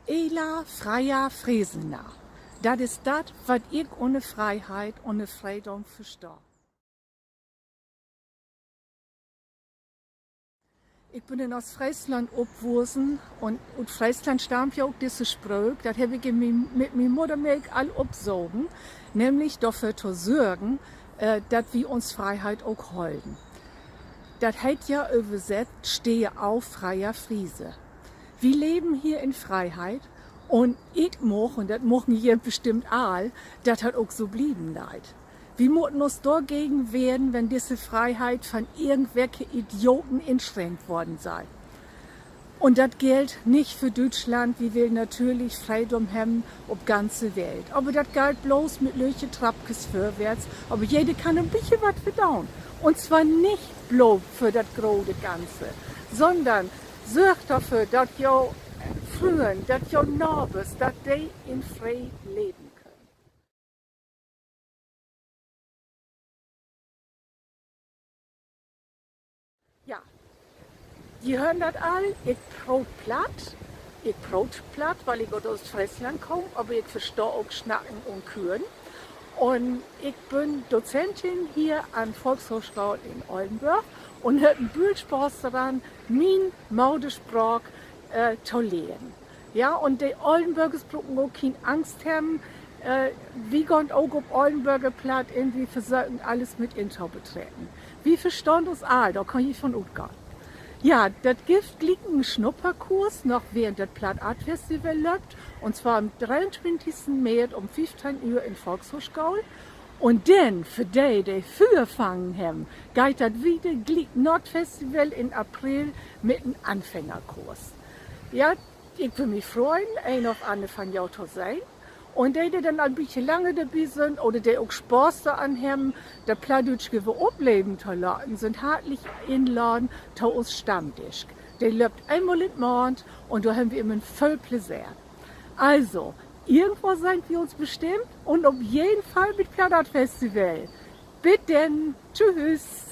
Ela freier Friesener. Das ist das, was ich ohne Freiheit, ohne Freedom verstehe. Ich bin in Ostfriesland aufgewachsen und aus Friesland stammt ja auch diese Sprüche, das habe ich mit meiner Muttermilch all abgesogen, nämlich dafür zu sorgen, dass wir uns Freiheit auch halten. Das heißt ja übersetzt, stehe auf, freier Friese. Wir leben hier in Freiheit und ich mag, und das machen hier bestimmt all, das hat auch so blieben leid. Wir müssen uns dagegen wehren, wenn diese Freiheit von irgendwelchen Idioten eingeschränkt worden sei. Und das gilt nicht für Deutschland, wir will natürlich Freedom haben auf ganze Welt. Aber das gilt bloß mit Löche Trappkes vorwärts, aber jeder kann ein bisschen was verdauen. Und zwar nicht bloß für das große Ganze, sondern sorgt dafür, dass ihr Frühen, dass ihr Nabels, dass die in Frieden leben können. Ja, die hören das all, ich praut platt, weil ich aus Friesland komme, aber ich verstehe auch Schnacken und Küren. Und ich bin Dozentin hier an Volkshochschule in Oldenburg und habe einen Bühlspaß daran, mein Muttersprach zu lernen. Ja, und die Oldenburgers brauchen auch keine Angst haben. Wir gehen auch auf Oldenburger Platt in, wir versuchen alles mit Intro betreten. Wir verstehen uns all, da kann ich von ausgehen. Ja, das gibt einen Schnupperkurs noch während das Platt Art Festival läuft. Und zwar am 23. März um 15 Uhr in Volkshochschule. Und dann, für die vorgefangen haben, geht das wieder Glied Nordfestival in April mit einem Anfängerkurs. Ja, ich würde mich freuen, ein auf andere von jou zu sein. Und die dann ein bisschen lange dabei sind oder die auch Spaß daran haben, der Plattdütschke ableben zu lassen, sind herzlich einladen zu uns Stammtisch. Der läuft einmal im Monat und da haben wir immer voll Pläsier. Also, irgendwo sind wir uns bestimmt und auf jeden Fall mit Plattart Festival. Bitte, tschüss.